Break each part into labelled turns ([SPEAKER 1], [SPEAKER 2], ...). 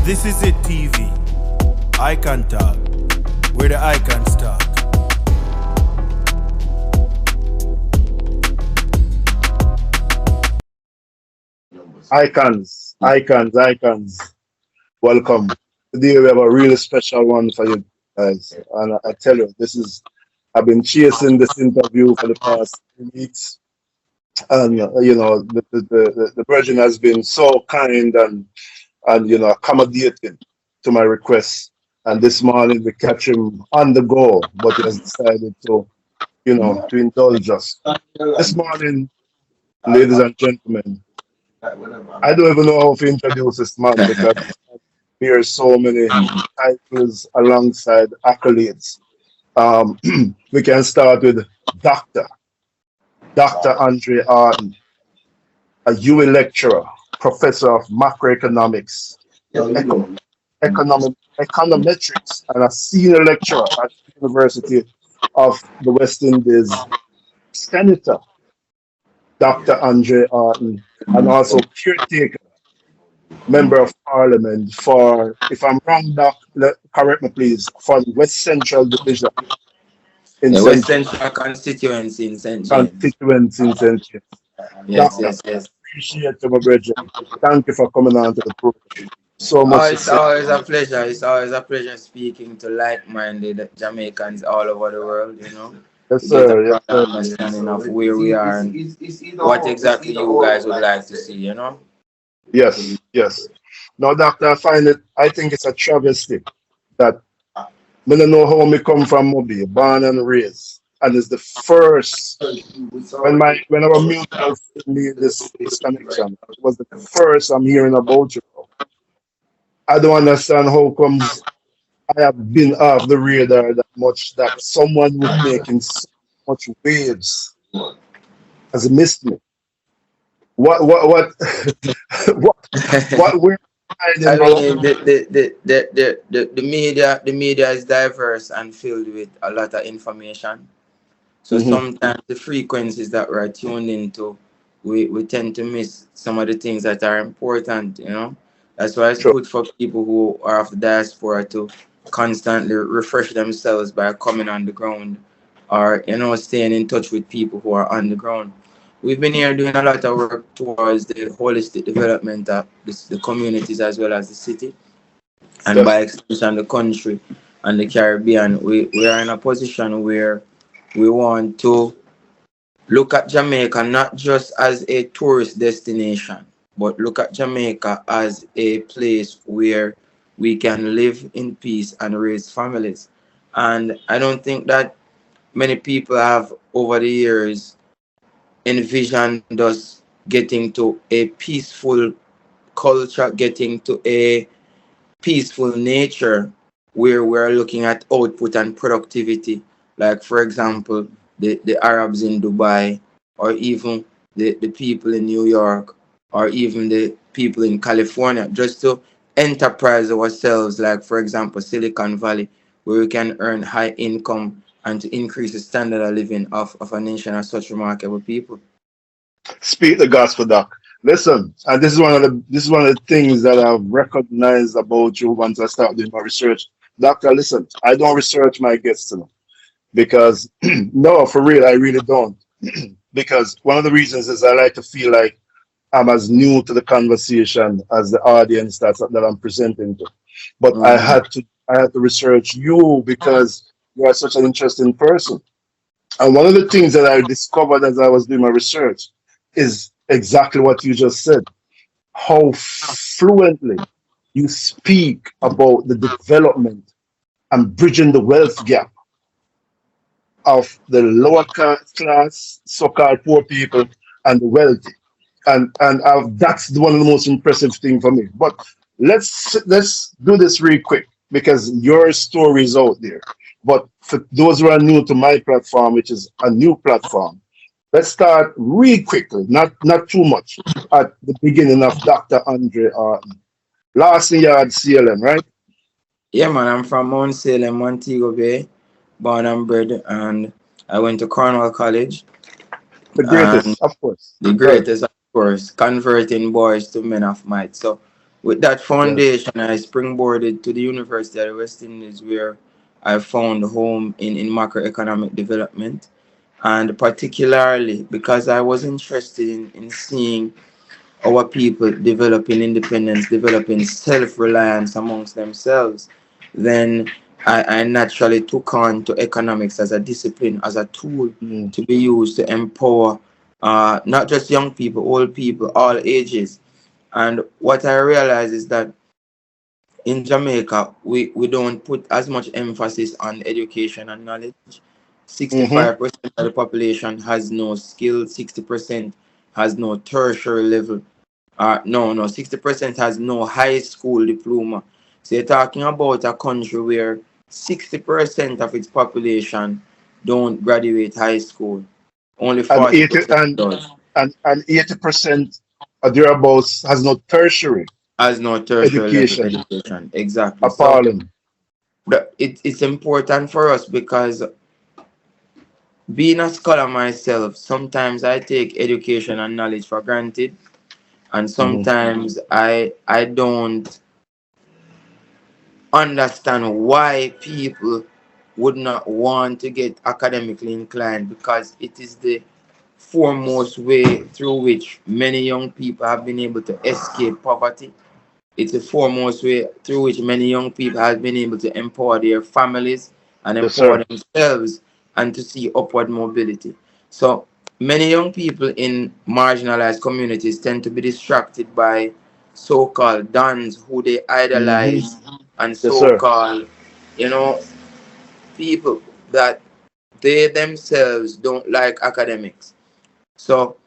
[SPEAKER 1] This is it TV. Icon Talk. Where the icons talk.
[SPEAKER 2] Icons. Welcome. Today we have a really special one for you guys. And I tell you, I've been chasing this interview for the past 2 weeks. And, the Virgin has been so kind and accommodating to my request. And this morning we catch him on the go, but he has decided to indulge us. This morning, ladies and gentlemen, I don't even know how to introduce this man because there are so many titles alongside accolades. We can start with Dr. Andre Arton, a UA lecturer, professor of macroeconomics, econometrics, and a senior lecturer at the University of the West Indies, Senator Dr. Andre Arton, and also caretaker, member of parliament for, if I'm wrong, Doc, correct me please, for the West Central Division in
[SPEAKER 3] the West Central Constituency in St. James.
[SPEAKER 2] Yes. Yes. Appreciate you, my brother. Thank you for coming on to the program. So much.
[SPEAKER 3] It's always a pleasure. It's always a pleasure speaking to like-minded Jamaicans all over the world,
[SPEAKER 2] Yes, sir. Yes, sir.
[SPEAKER 3] Understanding of where we are and what exactly you guys would like to see,
[SPEAKER 2] Yes. Now, Doctor, I think it's a travesty that I don't know how me come from Mobi, born and raised. And it's the first, when our mutual made this connection, it was the first I'm hearing about you. I don't understand how comes I have been off the radar that much that someone was making so much waves has missed me. What what we're hiding?
[SPEAKER 3] I mean, the media is diverse and filled with a lot of information. So sometimes the frequencies that we're tuned into, we tend to miss some of the things that are important, That's why it's good for people who are of the diaspora to constantly refresh themselves by coming on the ground or, staying in touch with people who are on the ground. We've been here doing a lot of work towards the holistic development of the communities as well as the city. And by extension, the country and the Caribbean. We are in a position where we want to look at Jamaica not just as a tourist destination, but look at Jamaica as a place where we can live in peace and raise families. And I don't think that many people have over the years envisioned us getting to a peaceful culture, getting to a peaceful nature where we're looking at output and productivity. Like, for example, the Arabs in Dubai, or even the people in New York, or even the people in California, just to enterprise ourselves, like, for example, Silicon Valley, where we can earn high income and to increase the standard of living of a nation of such remarkable people.
[SPEAKER 2] Speak the gospel, Doc. Listen, and this is one of the things that I've recognized about you once I start doing my research. Doctor, listen, I don't research my guests enough because no, for real, I really don't. Because one of the reasons is I like to feel like I'm as new to the conversation as the audience that I'm presenting to. But I had to research you because you are such an interesting person. And one of the things that I discovered as I was doing my research is exactly what you just said. How fluently you speak about the development and bridging the wealth gap of the lower class, so-called poor people, and the wealthy. And that's one of the most impressive things for me. But let's do this real quick because your story is out there. But for those who are new to my platform, which is a new platform, let's start real quickly, not too much, at the beginning of Dr. Andre Arton. Last year at CLM, right?
[SPEAKER 3] Yeah, man, I'm from Mount Salem, Montego Bay, born and bred, and I went to Cornwall College.
[SPEAKER 2] The greatest, of course.
[SPEAKER 3] The greatest, of course, converting boys to men of might. So With that
[SPEAKER 2] Yes.
[SPEAKER 3] foundation, I springboarded to the University of the West Indies, where I found home in macroeconomic development. And particularly because I was interested in seeing our people developing independence, developing self-reliance amongst themselves, then I naturally took on to economics as a discipline, as a tool
[SPEAKER 2] Mm.
[SPEAKER 3] to be used to empower not just young people, old people, all ages. And what I realized is that in Jamaica, we don't put as much emphasis on education and knowledge.
[SPEAKER 2] Mm-hmm.
[SPEAKER 3] 65% of the population has no skill, 60% has no tertiary level. No, 60% has no high school diploma. So you're talking about a country where 60% of its population don't graduate high school. Only
[SPEAKER 2] And 80
[SPEAKER 3] 40% does.
[SPEAKER 2] and 80% of thereabouts has no tertiary
[SPEAKER 3] Has no tertiary level
[SPEAKER 2] education.
[SPEAKER 3] education. Exactly. So
[SPEAKER 2] Appalling.
[SPEAKER 3] it's important for us because being a scholar myself, sometimes I take education and knowledge for granted, and
[SPEAKER 2] Mm-hmm.
[SPEAKER 3] sometimes I don't understand why people would not want to get academically inclined, because it is the foremost way through which many young people have been able to escape poverty. It's the foremost way through which many young people have been able to empower their families and
[SPEAKER 2] Yes,
[SPEAKER 3] empower
[SPEAKER 2] sir.
[SPEAKER 3] themselves and to see upward mobility. So many young people in marginalized communities tend to be distracted by so-called dons who they
[SPEAKER 2] Mm-hmm.
[SPEAKER 3] idolize, and
[SPEAKER 2] Yes, sir.
[SPEAKER 3] so-called, you know, people that they themselves don't like academics. So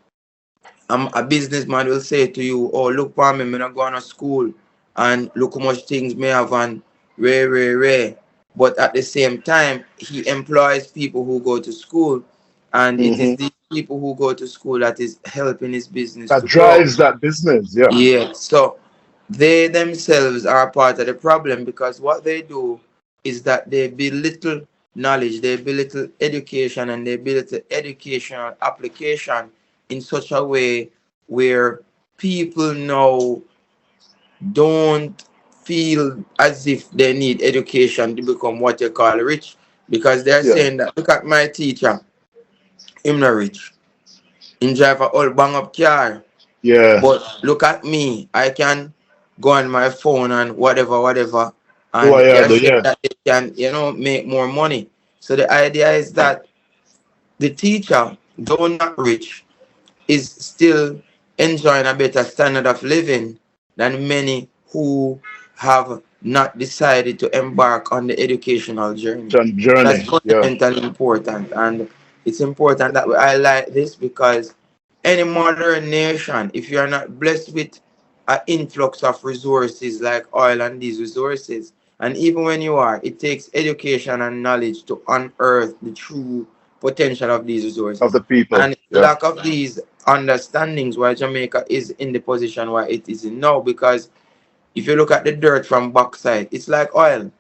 [SPEAKER 3] a businessman will say to you, "Oh, look for me, I'm not going to school, and look how much things me have and rare." But at the same time, he employs people who go to school, and it is
[SPEAKER 2] Mm-hmm.
[SPEAKER 3] these people who go to school that is helping his business
[SPEAKER 2] That
[SPEAKER 3] to grow.
[SPEAKER 2] drives that business. Yeah.
[SPEAKER 3] Yeah, so they themselves are part of the problem, because what they do is that they belittle knowledge, they belittle education, and they belittle educational application in such a way where people now don't feel as if they need education to become what you call rich, because they're
[SPEAKER 2] Yeah.
[SPEAKER 3] saying that, look at my teacher, him not rich, him drive a old bang up car.
[SPEAKER 2] Yeah.
[SPEAKER 3] But look at me, I can go on my phone and whatever,
[SPEAKER 2] Do
[SPEAKER 3] and
[SPEAKER 2] I
[SPEAKER 3] they're
[SPEAKER 2] do?
[SPEAKER 3] saying
[SPEAKER 2] Yeah.
[SPEAKER 3] that they can, make more money. So the idea is that the teacher, though not rich, is still enjoying a better standard of living than many who have not decided to embark on the educational journey. That's
[SPEAKER 2] Journey. Yeah.
[SPEAKER 3] fundamentally important, and it's important that we highlight this, because any modern nation, if you are not blessed with an influx of resources like oil and these resources, and even when you are, it takes education and knowledge to unearth the true potential of these
[SPEAKER 2] Of
[SPEAKER 3] resources.
[SPEAKER 2] the people.
[SPEAKER 3] And
[SPEAKER 2] Yeah.
[SPEAKER 3] lack of these understandings why Jamaica is in the position where it is in now, because if you look at the dirt from backside, it's like oil.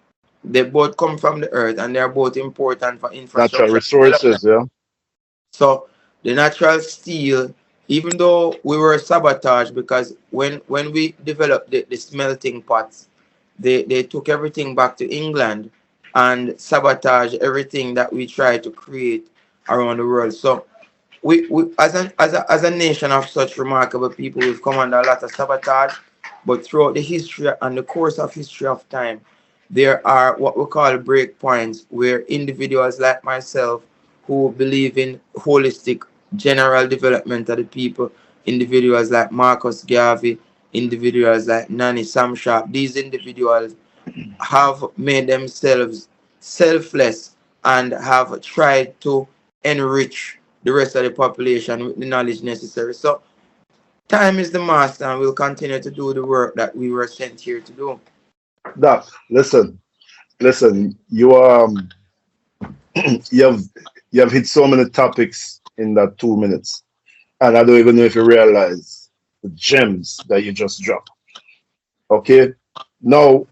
[SPEAKER 3] They both come from the earth, and they're both important for
[SPEAKER 2] Natural
[SPEAKER 3] infrastructure development.
[SPEAKER 2] resources. Yeah.
[SPEAKER 3] So the natural steel, even though we were sabotaged, because when we developed the smelting pots, they took everything back to England and sabotaged everything that we tried to create around the world. So we as a nation of such remarkable people, we've come under a lot of sabotage, but throughout the history and the course of history of time, there are what we call break points where individuals like myself, who believe in holistic general development of the people, individuals like Marcus Garvey, individuals like Nani Samsharp, these individuals have made themselves selfless and have tried to enrich the rest of the population with the knowledge necessary. So time is the master, and we'll continue to do the work that we were sent here to do.
[SPEAKER 2] Doc, listen. You have you have hit so many topics in that 2 minutes, and I don't even know if you realize the gems that you just dropped. Okay. Now,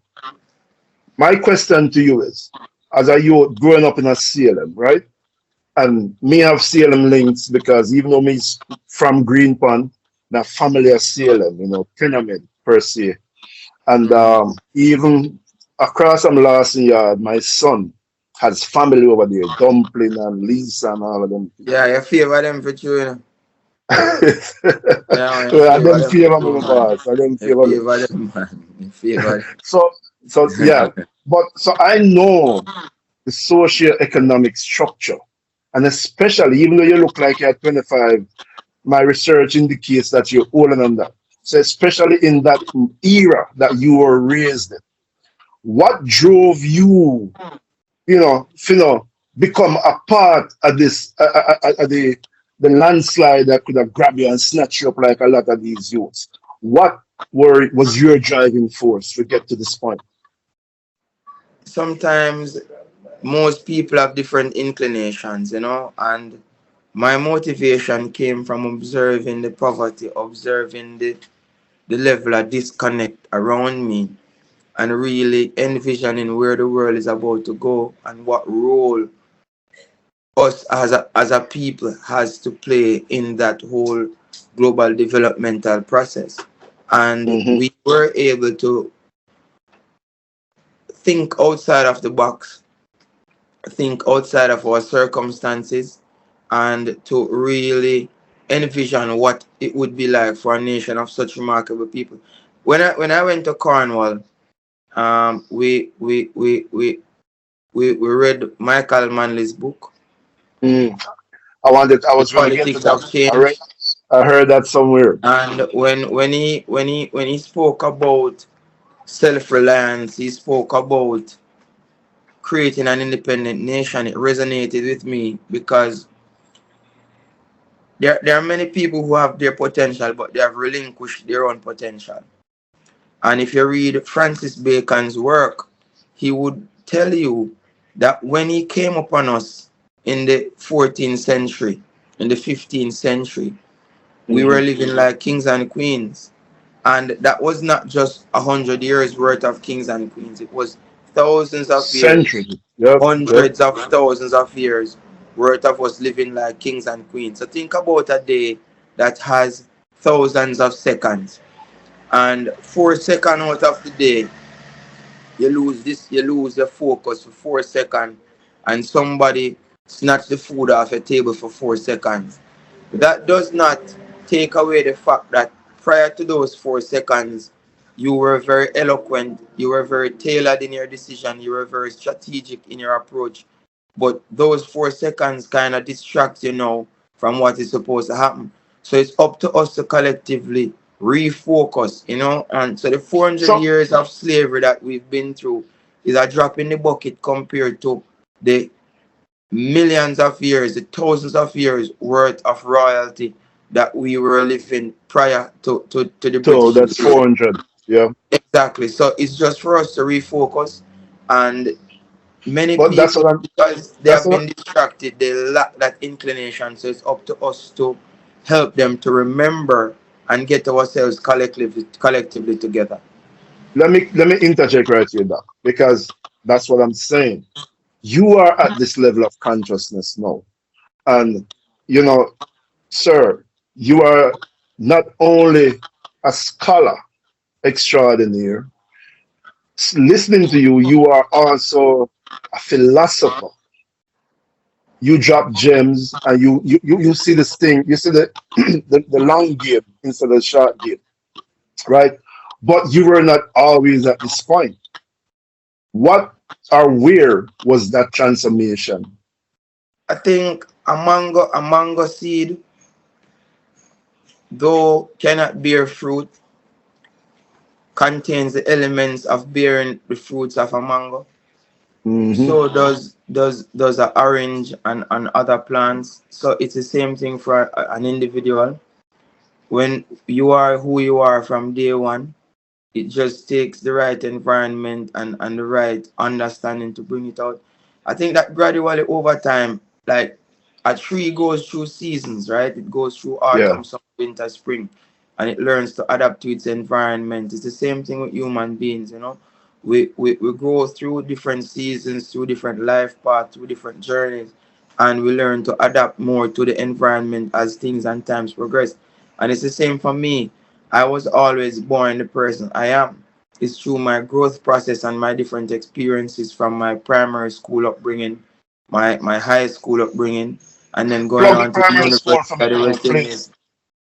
[SPEAKER 2] my question to you is, as a youth growing up in a CLM, right? And me have CLM links because even though me is from Green Pond, the family of CLM, Pyramid per se. And even across from Lawson Yard, my son has family over there, Dumpling and Lisa and all of them.
[SPEAKER 3] Yeah, you favor them for true, you know. Yeah, you
[SPEAKER 2] Well, I
[SPEAKER 3] favor
[SPEAKER 2] don't
[SPEAKER 3] them for
[SPEAKER 2] favor
[SPEAKER 3] true,
[SPEAKER 2] my
[SPEAKER 3] man.
[SPEAKER 2] boss. I don't
[SPEAKER 3] You
[SPEAKER 2] favor me.
[SPEAKER 3] favor them, man. You favor
[SPEAKER 2] So, so yeah,
[SPEAKER 3] them.
[SPEAKER 2] but so I know the socio-economic structure, and especially even though you look like you're 25, my research indicates that you're older than that. So, especially in that era that you were raised in, what drove you, become a part of this, the landslide that could have grabbed you and snatched you up like a lot of these youths? What was your driving force to get to this point?
[SPEAKER 3] Sometimes most people have different inclinations, you know, and my motivation came from observing the poverty, observing the level of disconnect around me, and really envisioning where the world is about to go and what role us as a people has to play in that whole global developmental process. And
[SPEAKER 2] Hmm.
[SPEAKER 3] we were able to think outside of the box, think outside of our circumstances, and to really envision what it would be like for a nation of such remarkable people. When I went to Cornwall, we read Michael Manley's book,
[SPEAKER 2] Mm. I
[SPEAKER 3] The
[SPEAKER 2] was going to get to
[SPEAKER 3] Politics
[SPEAKER 2] that.
[SPEAKER 3] of Change.
[SPEAKER 2] I heard that somewhere.
[SPEAKER 3] And when he spoke about self-reliance, he spoke about creating an independent nation. It resonated with me because there are many people who have their potential, but they have relinquished their own potential. And if you read Francis Bacon's work, he would tell you that when he came upon us in the 14th century, in the 15th century, we were
[SPEAKER 2] Hmm.
[SPEAKER 3] living like kings and queens. And that was not just 100 years worth of kings and queens, it was thousands of years,
[SPEAKER 2] Century. Yep. Yep.
[SPEAKER 3] hundreds of thousands of years worth of us living like kings and queens. So think about a day that has thousands of seconds, and 4 seconds out of the day you lose your focus for 4 seconds, and somebody snatch the food off your table for 4 seconds. That does not take away the fact that prior to those 4 seconds, you were very eloquent, you were very tailored in your decision, you were very strategic in your approach. But those 4 seconds kind of distract you now from what is supposed to happen. So it's up to us to collectively refocus, you know. And so the 400
[SPEAKER 2] So,
[SPEAKER 3] years of slavery that we've been through is a drop in the bucket compared to the millions of years, the thousands of years worth of royalty that we were living prior to the British
[SPEAKER 2] that's
[SPEAKER 3] Imperial.
[SPEAKER 2] 400. Yeah.
[SPEAKER 3] Exactly. So it's just for us to refocus, and many
[SPEAKER 2] But
[SPEAKER 3] people, because they
[SPEAKER 2] that's
[SPEAKER 3] have
[SPEAKER 2] what,
[SPEAKER 3] been distracted, they lack that inclination. So it's up to us to help them to remember and get ourselves collectively together.
[SPEAKER 2] let me interject right here, Doc, because that's what I'm saying. You are at this level of consciousness now. And, you know, sir, you are not only a scholar extraordinaire, listening to you, you are also a philosopher. You drop gems and you see this thing, you see the long game instead of the short game, right? But you were not always at this point. What or where was that transformation?
[SPEAKER 3] I think a mango seed, though cannot bear fruit, contains the elements of bearing the fruits of a mango.
[SPEAKER 2] Hmm.
[SPEAKER 3] So does a orange and other plants. So it's the same thing for an individual. When you are who you are from day one, it just takes the right environment and the right understanding to bring it out. I think that gradually over time, like a tree goes through seasons, right? It goes through
[SPEAKER 2] Yeah.
[SPEAKER 3] autumn, summer, winter, spring, and it learns to adapt to its environment. It's the same thing with human beings, you know. We grow through different seasons, through different life paths, through different journeys, and we learn to adapt more to the environment as things and times progress. And it's the same for me. I was always born the person I am. is through my growth process and my different experiences from my primary school upbringing, my high school upbringing, and then going
[SPEAKER 2] Plug the
[SPEAKER 3] on to the
[SPEAKER 2] primary
[SPEAKER 3] University
[SPEAKER 2] school for me,
[SPEAKER 3] of the
[SPEAKER 2] bro,
[SPEAKER 3] West Indies.
[SPEAKER 2] please.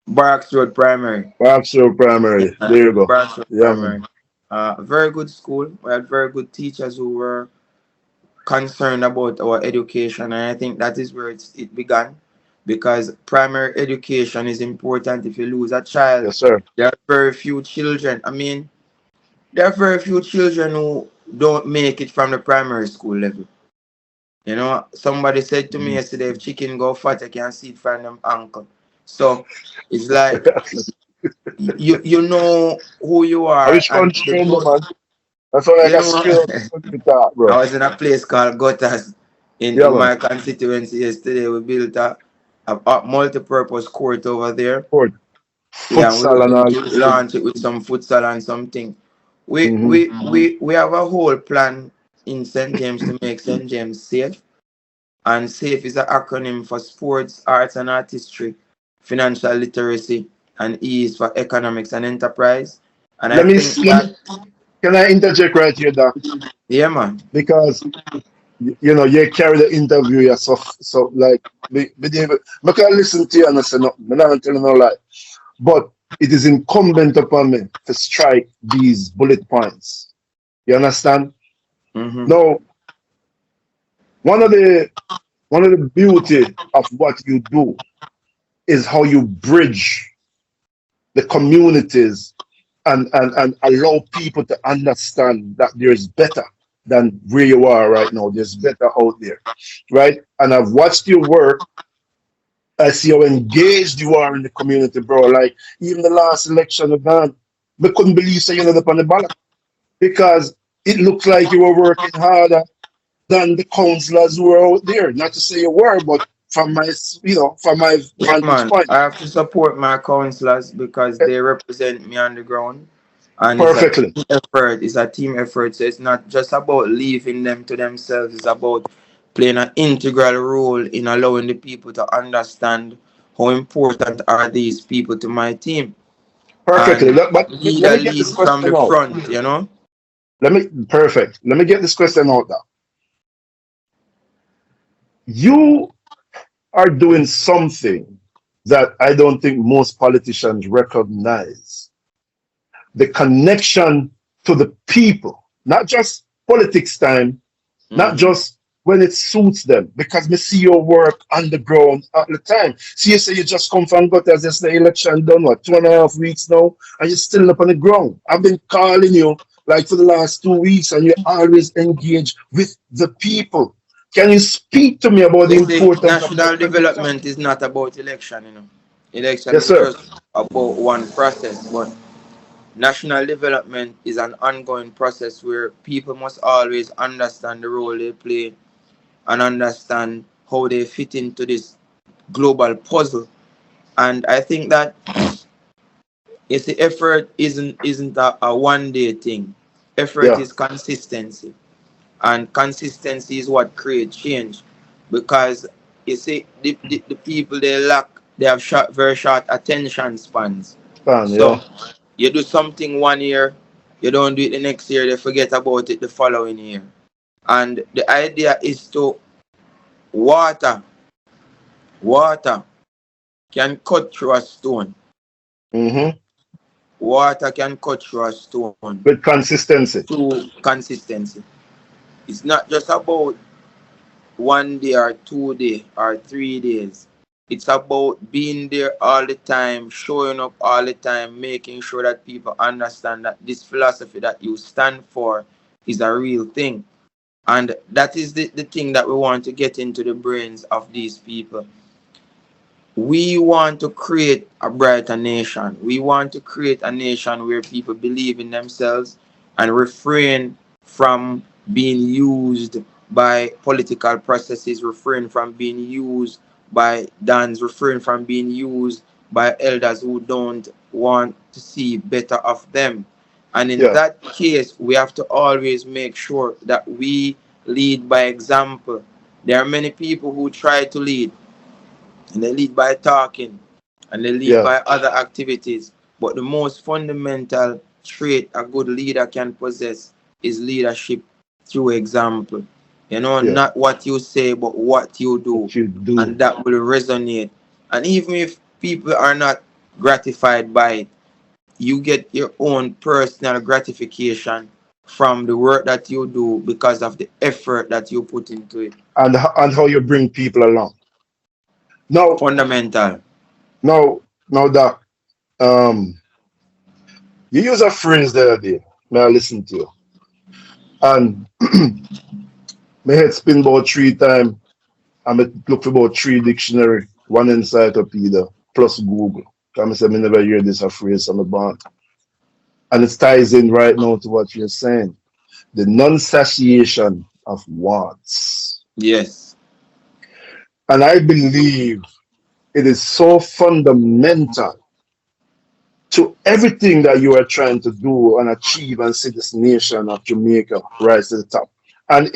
[SPEAKER 3] Barracks Road Primary.
[SPEAKER 2] Absolute primary. There you go.
[SPEAKER 3] Barracks Road
[SPEAKER 2] Yeah,
[SPEAKER 3] Primary.
[SPEAKER 2] man.
[SPEAKER 3] Very good school. We had very good teachers who were concerned about our education, and I think that is where it began, because primary education is important. If you lose a child,
[SPEAKER 2] Yes, sir.
[SPEAKER 3] there are very few children. I mean, there are very few children who don't make it from the primary school level. You know, somebody said to me
[SPEAKER 2] Mhm.
[SPEAKER 3] yesterday, if chicken go fat, you can see it from them ankle. So it's like you know who you are,
[SPEAKER 2] Which
[SPEAKER 3] and
[SPEAKER 2] country
[SPEAKER 3] the
[SPEAKER 2] you in,
[SPEAKER 3] growth.
[SPEAKER 2] man? That's all like
[SPEAKER 3] You
[SPEAKER 2] a
[SPEAKER 3] know,
[SPEAKER 2] skill country talk,
[SPEAKER 3] I
[SPEAKER 2] bro.
[SPEAKER 3] was in a place called Gutters
[SPEAKER 2] Yeah,
[SPEAKER 3] in
[SPEAKER 2] man.
[SPEAKER 3] my constituency yesterday. We built a multi-purpose court over there.
[SPEAKER 2] Sport,
[SPEAKER 3] Yeah, and we were
[SPEAKER 2] futsal and
[SPEAKER 3] going
[SPEAKER 2] all
[SPEAKER 3] to
[SPEAKER 2] this thing.
[SPEAKER 3] launch it with some futsal and something. We
[SPEAKER 2] Mm-hmm.
[SPEAKER 3] we we have a whole plan in St. James to make St. James safe. And SAFE is an acronym for Sports, Arts and Artistry, Financial Literacy, and E is for Economics and Enterprise. And I think
[SPEAKER 2] Let me,
[SPEAKER 3] that,
[SPEAKER 2] can I interject right here, Doc?
[SPEAKER 3] yeah, man.
[SPEAKER 2] Because you know, you carry the interview, yeah, so like, I can listen to you and I say, no, I'm not telling no lie. But it is incumbent upon me to strike these bullet points. You understand?
[SPEAKER 3] Mm-hmm.
[SPEAKER 2] Now, one of the one of the beauty of what you do is how you bridge the communities and allow people to understand that there's better than where you are right now. There's better out there, right? And I've watched your work. I see how engaged you are in the community, bro. Like even the last election of that, we couldn't believe so you ended up on the ballot because it looks like you were working harder than the councillors who were out there. Not to say you were, but from my, from my
[SPEAKER 3] Yeah,
[SPEAKER 2] vantage
[SPEAKER 3] man.
[SPEAKER 2] point,
[SPEAKER 3] I have to support my counselors because
[SPEAKER 2] eh,
[SPEAKER 3] they represent me on the ground. And it's a
[SPEAKER 2] perfectly.
[SPEAKER 3] team effort. It's a team effort. So it's not just about leaving them to themselves. It's about playing an integral role in allowing the people to understand how important are these people to my team.
[SPEAKER 2] Perfectly.
[SPEAKER 3] And
[SPEAKER 2] But
[SPEAKER 3] a
[SPEAKER 2] let
[SPEAKER 3] leader
[SPEAKER 2] me get this
[SPEAKER 3] leads from
[SPEAKER 2] question
[SPEAKER 3] the
[SPEAKER 2] out.
[SPEAKER 3] front, you know?
[SPEAKER 2] Perfect. Let me get this question out now. You are doing something that I don't think most politicians recognize. The connection to the people, not just politics time, not
[SPEAKER 3] Mm-hmm.
[SPEAKER 2] just when it suits them, because me see your work on the ground at the time. See, you say you just come from Gutters, just the election done, what, 2.5 weeks now, and you're still up on the ground. I've been calling you like for the last 2 weeks, and you always engage with the people. Can you speak to me about the
[SPEAKER 3] You see,
[SPEAKER 2] importance of that
[SPEAKER 3] national
[SPEAKER 2] connection?
[SPEAKER 3] development is not about election, you know. Election
[SPEAKER 2] Yes,
[SPEAKER 3] is
[SPEAKER 2] sir.
[SPEAKER 3] just about one process, but national development is an ongoing process where people must always understand the role they play and understand how they fit into this global puzzle. And I think that it's the effort isn't a one day thing. Effort
[SPEAKER 2] Yeah,
[SPEAKER 3] is consistency. And consistency is what creates change. Because you see the people they have very short attention spans.
[SPEAKER 2] fun,
[SPEAKER 3] So
[SPEAKER 2] yeah.
[SPEAKER 3] you do something one year, you don't do it the next year, they forget about it the following year. And the idea is to water, water can cut through a stone.
[SPEAKER 2] Hmm.
[SPEAKER 3] Water can cut through a stone
[SPEAKER 2] With consistency.
[SPEAKER 3] through consistency. It's not just about 1 day or 2 day or 3 days. It's about being there all the time, showing up all the time, making sure that people understand that this philosophy that you stand for is a real thing. And that is the thing that we want to get into the brains of these people. We want to create a brighter nation. We want to create a nation where people believe in themselves and refrain from being used by political processes, refrain from being used by dons, refrain from being used by elders who don't want to see better of them. And in
[SPEAKER 2] Yeah,
[SPEAKER 3] that case, we have to always make sure that we lead by example. There are many people who try to lead, and they lead by talking, and they lead
[SPEAKER 2] yeah.
[SPEAKER 3] by other activities. But the most fundamental trait a good leader can possess is leadership through example. You know,
[SPEAKER 2] Yeah.
[SPEAKER 3] not what you say, but what you do.
[SPEAKER 2] What you do.
[SPEAKER 3] And that will resonate. And even if people are not gratified by it, you get your own personal gratification from the work that you do because of the effort that you put into it.
[SPEAKER 2] And how you bring people along. Now,
[SPEAKER 3] Fundamental.
[SPEAKER 2] now, Doc, you use a phrase the other day. May I listen to you? And my head spin about 3 times. And I look for about 3 dictionary, 1 encyclopedia, plus Google. Because I said, I never hear this a phrase on the band. And it ties in right now to what you're saying. The non-satiation of wants.
[SPEAKER 3] Yes.
[SPEAKER 2] And I believe it is so fundamental to everything that you are trying to do and achieve and see this nation of Jamaica rise to the top. And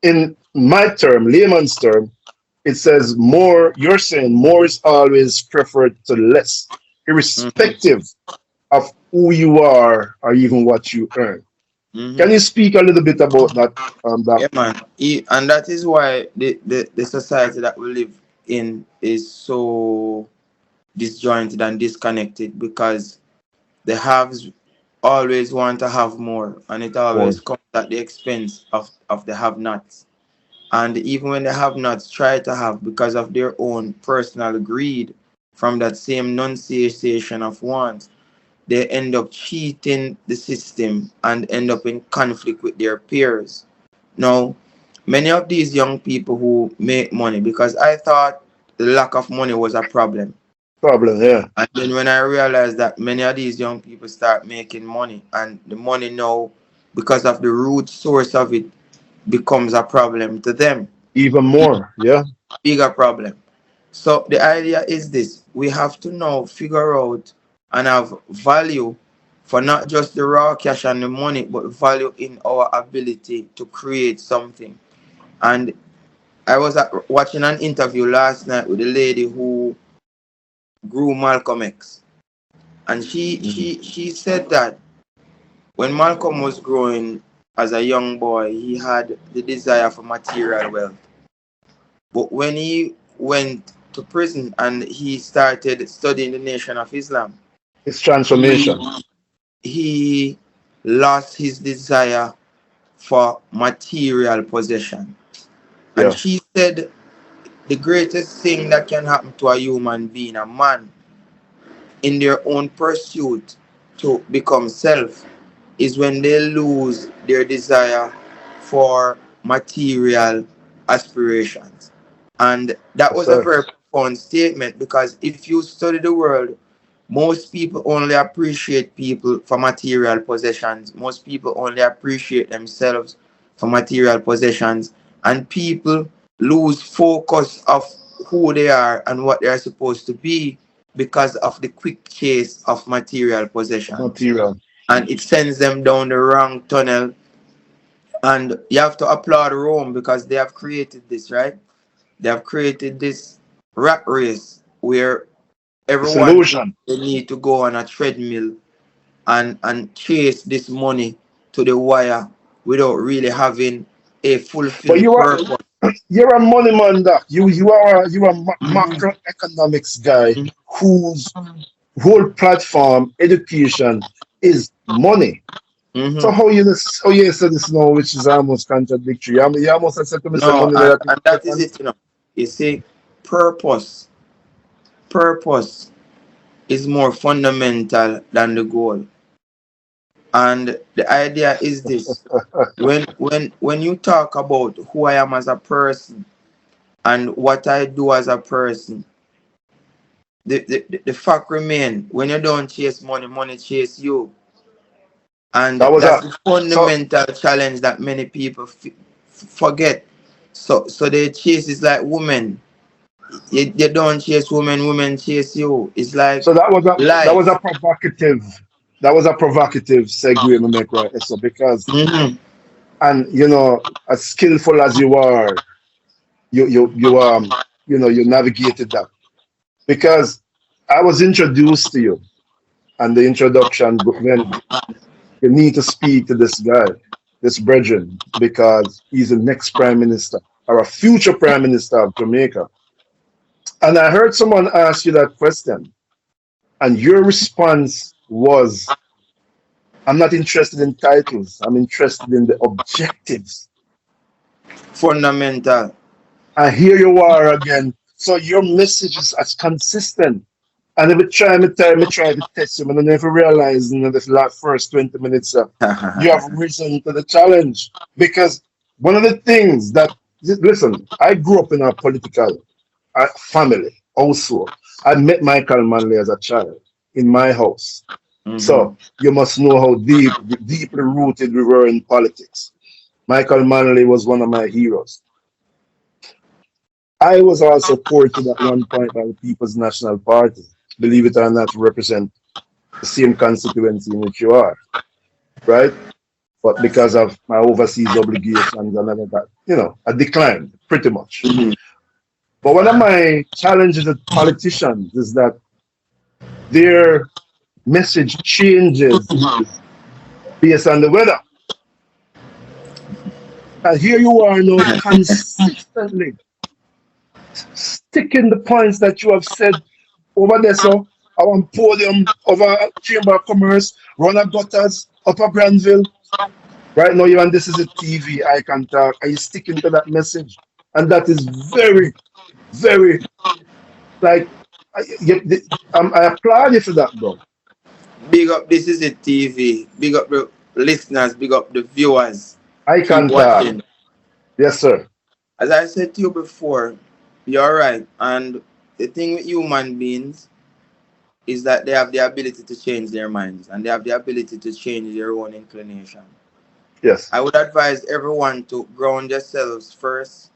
[SPEAKER 2] in my term, layman's term, it says more. You're saying more is always preferred to less, irrespective of who you are or even what you earn. Can you speak a little bit about that?
[SPEAKER 3] Yeah, man. And that is why the society that we live in is so disjointed and disconnected, because the haves always want to have more, and it always comes at the expense of the have-nots. And even when the have-nots try to have, because of their own personal greed from that same non-cessation of wants, they end up cheating the system and end up in conflict with their peers. Now, many of these young people who make money, because I thought the lack of money was a problem.
[SPEAKER 2] Yeah.
[SPEAKER 3] And then when I realized that many of these young people start making money, and the money now, because of the root source of it, becomes a problem to them.
[SPEAKER 2] Even more, yeah.
[SPEAKER 3] Bigger problem. So the idea is this: we have to now figure out and have value for not just the raw cash and the money, but value in our ability to create something. And I was watching an interview last night with a lady who grew Malcolm X, and she said that when Malcolm was growing as a young boy, he had the desire for material wealth. But when he went to prison and he started studying the Nation of Islam,
[SPEAKER 2] it's transformation.
[SPEAKER 3] He lost his desire for material possession.
[SPEAKER 2] Yeah.
[SPEAKER 3] And she said the greatest thing that can happen to a human being, a man, in their own pursuit to become self, is when they lose their desire for material aspirations. And that was a very profound statement, because if you study the world, most people only appreciate people for material possessions. Most people only appreciate themselves for material possessions. And people lose focus of who they are and what they are supposed to be because of the quick chase of material possessions. And it sends them down the wrong tunnel. And you have to applaud Rome, because they have created this, right? They have created this rat race where everyone they need to go on a treadmill and chase this money to the wire without really having a fulfilled purpose.
[SPEAKER 2] You're a money man, Doc. You are a macroeconomics guy whose whole platform, education, is money. So how you said this now, which is almost contradictory. You almost said to me,
[SPEAKER 3] and that is it, you know. You see, purpose is more fundamental than the goal. And the idea is this: when you talk about who I am as a person and what I do as a person, the fact remains, when you don't chase money, money chase you. And that's the fundamental challenge that many people forget. So they chase is like women. You don't chase women, women chase you. It's like
[SPEAKER 2] that was a provocative segue to make right. So because and you know, as skillful as you are, you navigated that. Because I was introduced to you and the introduction went, you need to speak to this guy, this brethren, because he's the next prime minister or a future prime minister of Jamaica. And I heard someone ask you that question, and your response was, I'm not interested in titles, I'm interested in the objectives.
[SPEAKER 3] Fundamental.
[SPEAKER 2] And here you are again. So your message is as consistent. And every time I try to test you, and I never realize in the first 20 minutes, you have risen to the challenge. Because one of the things that, listen, I grew up in a political family also. I met Michael Manley as a child in my house. So you must know how deeply rooted we were in politics. Michael Manley was one of my heroes. I was also courted at one point by the People's National Party, believe it or not, to represent the same constituency in which you are, right? But because of my overseas obligations and all of that, I declined pretty much. But one of my challenges with politicians is that their message changes based on the weather. And here you are now consistently sticking the points that you have said over there, so our podium, over Chamber of Commerce, Runner Gutters, Upper Granville. Right now, you and this is a TV, I can talk. Are you sticking to that message? And that is very, very, like, I applaud you for that, bro.
[SPEAKER 3] Big up, this is a TV. Big up the listeners, big up the viewers.
[SPEAKER 2] I can talk. Yes, sir.
[SPEAKER 3] As I said to you before, you're right. And the thing with human beings is that they have the ability to change their minds and they have the ability to change their own inclination.
[SPEAKER 2] Yes.
[SPEAKER 3] I would advise everyone to ground yourselves first,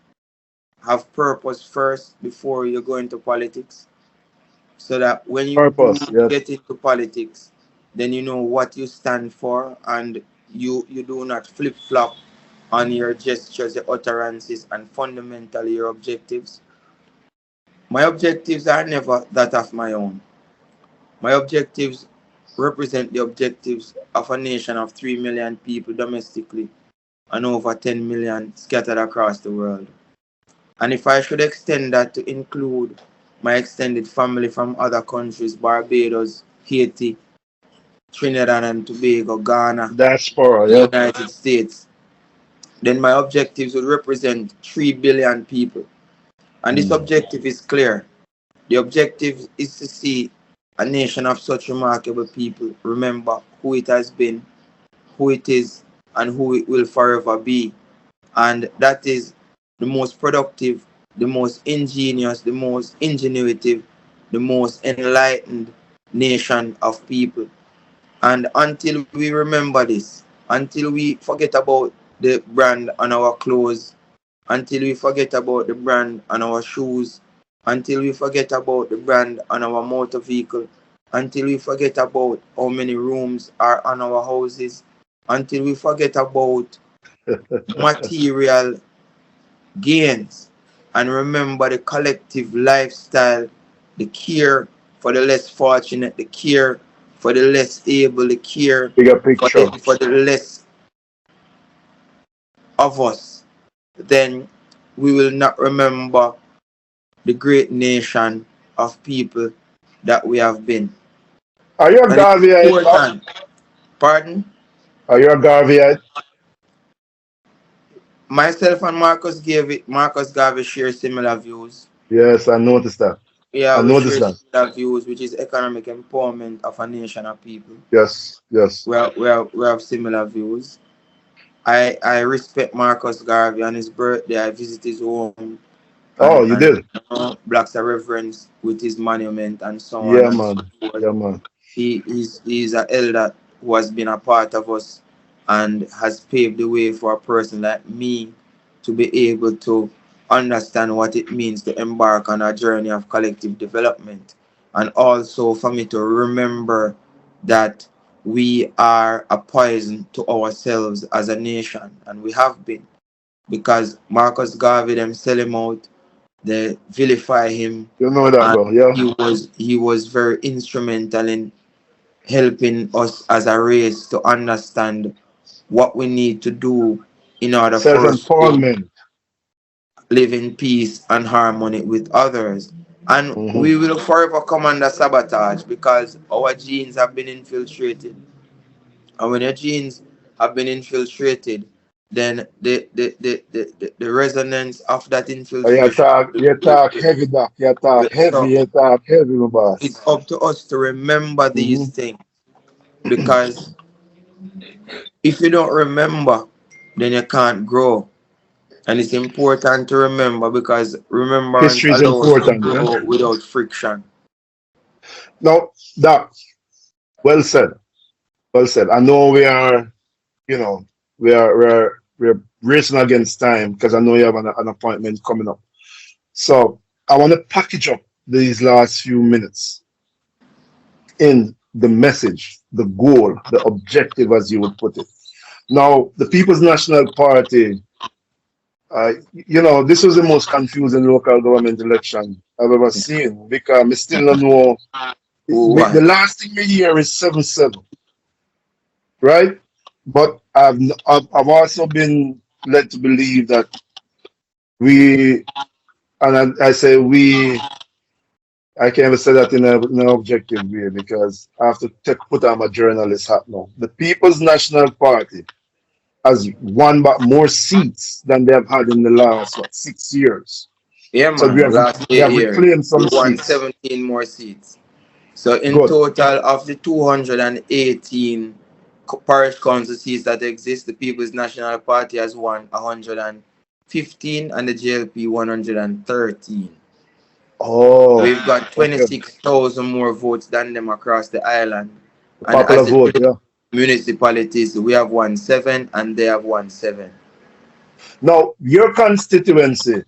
[SPEAKER 3] have purpose first before you go into politics. So that when you get into politics, then you know what you stand for and you do not flip-flop on your gestures, your utterances, and fundamentally your objectives. My objectives are never that of my own. My objectives represent the objectives of a nation of 3 million people domestically and over 10 million scattered across the world. And if I should extend that to include my extended family from other countries, Barbados, Haiti, Trinidad and Tobago, Ghana, United States, then my objectives would represent 3 billion people. And this objective is clear. The objective is to see a nation of such remarkable people remember who it has been, who it is, and who it will forever be. And that is the most productive, the most ingenious, the most ingenuitive, the most enlightened nation of people. And until we remember this, until we forget about the brand on our clothes, until we forget about the brand on our shoes, until we forget about the brand on our motor vehicle, until we forget about how many rooms are on our houses, until we forget about material gains and remember the collective lifestyle, the care for the less fortunate, the care for the less able, the care for the less of us, then we will not remember the great nation of people that we have been.
[SPEAKER 2] Are you a Garveyite?
[SPEAKER 3] Pardon?
[SPEAKER 2] Are you a Garveyite?
[SPEAKER 3] Myself and Marcus Garvey share similar views.
[SPEAKER 2] Yes, I noticed that.
[SPEAKER 3] Yeah, we share similar views, which is economic empowerment of a nation of people.
[SPEAKER 2] Yes.
[SPEAKER 3] We have similar views. I respect Marcus Garvey. On his birthday, I visit his home.
[SPEAKER 2] Oh, you did?
[SPEAKER 3] Blacks are reverence with his monument and so on.
[SPEAKER 2] Yeah, man. Yeah, man.
[SPEAKER 3] He's an elder who has been a part of us and has paved the way for a person like me to be able to understand what it means to embark on a journey of collective development, and also for me to remember that we are a poison to ourselves as a nation, and we have been, because Marcus Garvey, them sell him out, they vilify him.
[SPEAKER 2] You know that, bro. Yeah.
[SPEAKER 3] He was very instrumental in helping us as a race to understand what we need to do in order for us to
[SPEAKER 2] Self-empowerment.
[SPEAKER 3] live in peace and harmony with others. And
[SPEAKER 2] Mm-hmm.
[SPEAKER 3] we will forever come under sabotage because our genes have been infiltrated. And when your genes have been infiltrated, then the resonance of that
[SPEAKER 2] Oh,
[SPEAKER 3] infiltration
[SPEAKER 2] you talk heavy, doc.
[SPEAKER 3] will stop.
[SPEAKER 2] You talk heavy, my boss.
[SPEAKER 3] It's up to us to remember
[SPEAKER 2] Mm-hmm.
[SPEAKER 3] these things because if you don't remember, then you can't grow. And it's important to remember because remembrance
[SPEAKER 2] History is
[SPEAKER 3] allows us to
[SPEAKER 2] important, yeah?
[SPEAKER 3] grow without friction.
[SPEAKER 2] No, doc, well said. Well said. I know we are, you know, we're racing against time because I know you have an appointment coming up. So I want to package up these last few minutes in the message, the goal, the objective, as you would put it. Now, the People's National Party, this was the most confusing local government election I've ever seen because I still don't know.
[SPEAKER 3] Why?
[SPEAKER 2] The last thing we hear is 7-7, right? But I've also been led to believe that we, and I say we, I can't even say that in an objective way because I have to put on my journalist hat now. The People's National Party has won back more seats than they have had in the last 6 years.
[SPEAKER 3] Yeah,
[SPEAKER 2] So
[SPEAKER 3] man. Last
[SPEAKER 2] we have
[SPEAKER 3] 8 years,
[SPEAKER 2] reclaimed
[SPEAKER 3] we
[SPEAKER 2] some
[SPEAKER 3] won
[SPEAKER 2] seats.
[SPEAKER 3] 17 more seats. So in
[SPEAKER 2] Good.
[SPEAKER 3] total of the 218 parish council seats that exist, the People's National Party has won 115 and the JLP 113.
[SPEAKER 2] Oh,
[SPEAKER 3] We've got
[SPEAKER 2] okay.
[SPEAKER 3] 26,000 more votes than them across the island.
[SPEAKER 2] The
[SPEAKER 3] And
[SPEAKER 2] popular
[SPEAKER 3] as the
[SPEAKER 2] vote, yeah.
[SPEAKER 3] municipalities, we have won 7 and they have won 7.
[SPEAKER 2] Now, your constituency,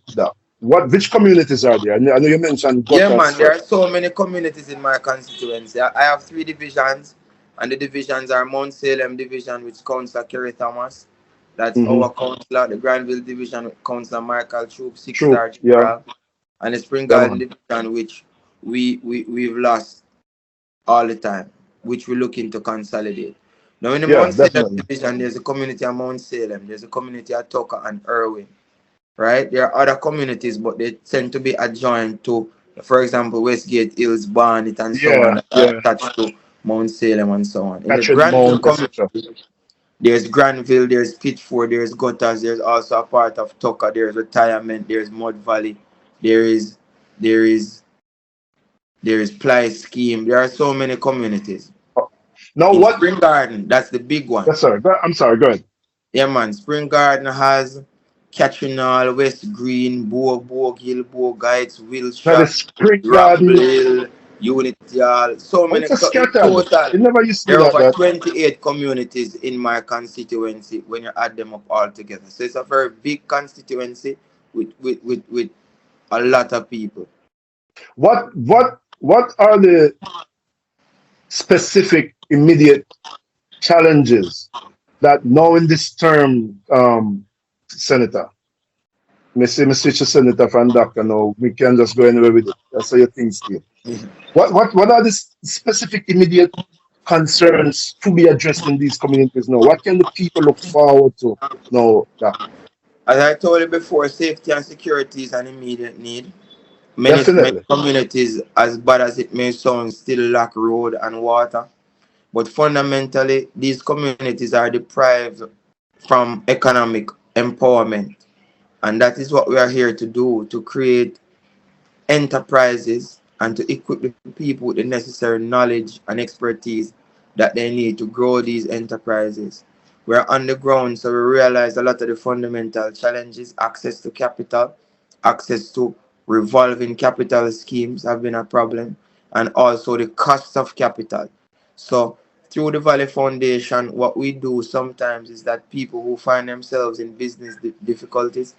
[SPEAKER 2] which communities are there? I know you mentioned
[SPEAKER 3] Yeah,
[SPEAKER 2] Gutters
[SPEAKER 3] man, there are
[SPEAKER 2] first.
[SPEAKER 3] so many communities in my constituency. I have 3 divisions, and the divisions are Mount Salem Division, which Councillor Kerry Thomas. That's
[SPEAKER 2] Mm-hmm.
[SPEAKER 3] our councillor. The Granville Division, with Councillor Michael Troop,
[SPEAKER 2] True.
[SPEAKER 3] Six-Star
[SPEAKER 2] Yeah.
[SPEAKER 3] General. And the Spring
[SPEAKER 2] Yeah,
[SPEAKER 3] Garden
[SPEAKER 2] man.
[SPEAKER 3] Division, which we've lost all the time, which we're looking to consolidate. Now, in the
[SPEAKER 2] Yeah,
[SPEAKER 3] Mount Salem
[SPEAKER 2] definitely.
[SPEAKER 3] Division, there's a community at Mount Salem, there's a community at Tucker and Irwin, right? There are other communities, but they tend to be adjoined to, for example, Westgate Hills, Barnet, and so on,
[SPEAKER 2] Yeah,
[SPEAKER 3] that are
[SPEAKER 2] yeah.
[SPEAKER 3] attached to Mount Salem and so on. In the
[SPEAKER 2] Patrick
[SPEAKER 3] Granville
[SPEAKER 2] Mount, etc.
[SPEAKER 3] community, there's Granville, there's Pitford, there's Gutters, there's also a part of Tucker, there's Retirement, there's Mud Valley, there is there is there is Ply Scheme. There are so many communities.
[SPEAKER 2] Now,
[SPEAKER 3] In
[SPEAKER 2] what?
[SPEAKER 3] Spring Garden, that's the big one.
[SPEAKER 2] Yes, sir. I'm sorry. Go ahead.
[SPEAKER 3] Yeah, man. Spring Garden has Catchinall, West Green, Bogue Hill, Bogue Heights,
[SPEAKER 2] Now, the
[SPEAKER 3] Wilshire,
[SPEAKER 2] Spring
[SPEAKER 3] Ramble
[SPEAKER 2] Garden,
[SPEAKER 3] Hill, Unity Hall. So
[SPEAKER 2] oh,
[SPEAKER 3] many.
[SPEAKER 2] it's a
[SPEAKER 3] So in
[SPEAKER 2] scattered.
[SPEAKER 3] total,
[SPEAKER 2] It never used to be
[SPEAKER 3] there are
[SPEAKER 2] like
[SPEAKER 3] over
[SPEAKER 2] that.
[SPEAKER 3] 28 communities in my constituency when you add them up all together. So it's a very big constituency with a lot of people.
[SPEAKER 2] What are the specific, immediate challenges that now in this term, Senator? Me say me switch to Senator from Doctor now. We can just go anywhere with it. That's how your things stay. What are the specific immediate concerns to be addressed in these communities now? What can the people look forward to now, Doc?
[SPEAKER 3] As I told you before, safety and security is an immediate need. Many
[SPEAKER 2] Definitely.
[SPEAKER 3] communities, as bad as it may sound, still lack road and water. But fundamentally, these communities are deprived from economic empowerment. And that is what we are here to do, to create enterprises and to equip the people with the necessary knowledge and expertise that they need to grow these enterprises. We're on the ground, so we realize a lot of the fundamental challenges, access to capital, access to revolving capital schemes have been a problem, and also the cost of capital. So through the Valley Foundation, what we do sometimes is that people who find themselves in business difficulties,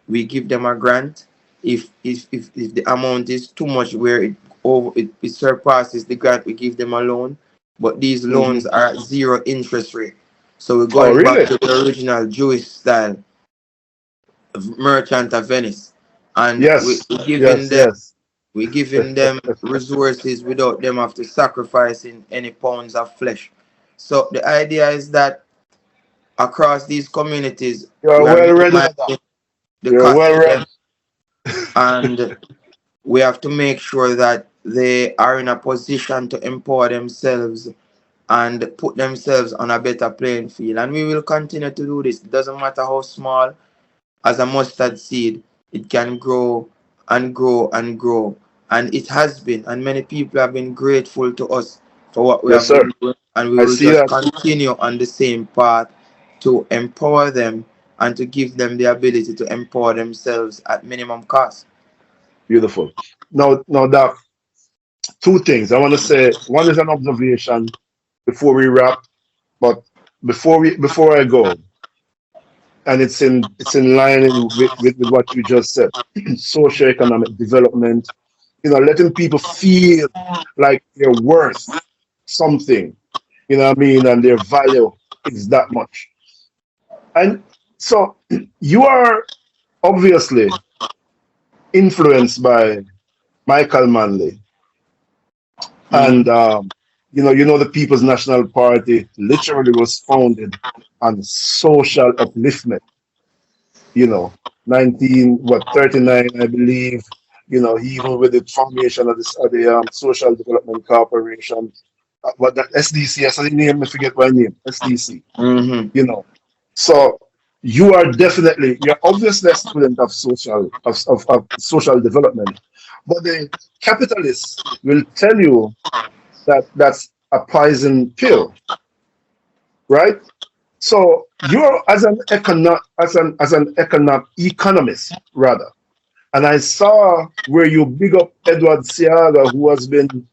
[SPEAKER 3] we give them a grant. If the amount is too much where it surpasses the grant, we give them a loan. But these
[SPEAKER 2] Hmm.
[SPEAKER 3] loans are 0 interest rate. So we're
[SPEAKER 2] Oh,
[SPEAKER 3] going back
[SPEAKER 2] really?
[SPEAKER 3] to the original Jewish style of merchant of Venice. And
[SPEAKER 2] Yes.
[SPEAKER 3] we're giving
[SPEAKER 2] Yes.
[SPEAKER 3] them
[SPEAKER 2] Yes.
[SPEAKER 3] We're giving them resources without them have to sacrificing any pounds of flesh. So the idea is that across these communities,
[SPEAKER 2] You're
[SPEAKER 3] we are
[SPEAKER 2] well read, Doc.
[SPEAKER 3] minimizing the
[SPEAKER 2] You're
[SPEAKER 3] cost
[SPEAKER 2] well
[SPEAKER 3] to
[SPEAKER 2] read.
[SPEAKER 3] them, and we have to make sure that they are in a position to empower themselves and put themselves on a better playing field. And we will continue to do this. It doesn't matter how small, as a mustard seed, it can grow and grow and grow. And it has been, and many people have been grateful to us for what we
[SPEAKER 2] Yes,
[SPEAKER 3] have
[SPEAKER 2] sir.
[SPEAKER 3] been doing. And we
[SPEAKER 2] I
[SPEAKER 3] will
[SPEAKER 2] see
[SPEAKER 3] just
[SPEAKER 2] that.
[SPEAKER 3] continue on the same path to empower them and to give them the ability to empower themselves at minimum cost.
[SPEAKER 2] Beautiful. Now, Doc, two things. I want to say one is an observation before we wrap, but before I go, and it's in line with what you just said. Socioeconomic development, letting people feel like they're worth something, what I mean, and their value is that much. And so you are obviously influenced by Michael Manley.
[SPEAKER 3] Mhm.
[SPEAKER 2] And the People's National Party literally was founded on social upliftment. 1939, I believe. Even with the formation of the Social Development Corporation, what that SDC, I said the name, I forget my name, SDC.
[SPEAKER 3] Mhm.
[SPEAKER 2] You know, so you're obviously a student of social development, but the capitalists will tell you that that's a poison pill, right? So you're as an economist rather, and I saw where you big up Edward Siaga, who has been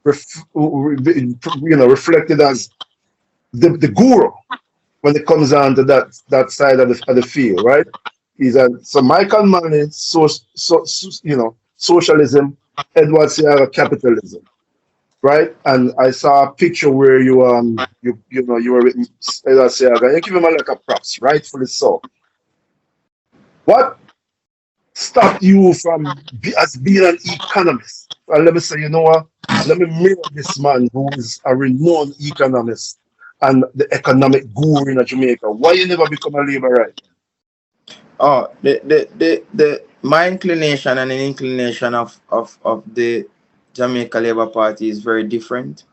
[SPEAKER 2] reflected as the guru when it comes down to that side of the field, right? So Michael Manley, socialism, Edward Siaga, capitalism, right? And I saw a picture where you were with Edward Siaga. You give him like a props, rightfully so. What stopped you from as being an economist? And let me say, you know what? Let me mirror this man who is a renowned economist and the economic guru in Jamaica. Why you never become a labor right?
[SPEAKER 3] Oh, the my inclination and the inclination of the Jamaica Labour Party is very different.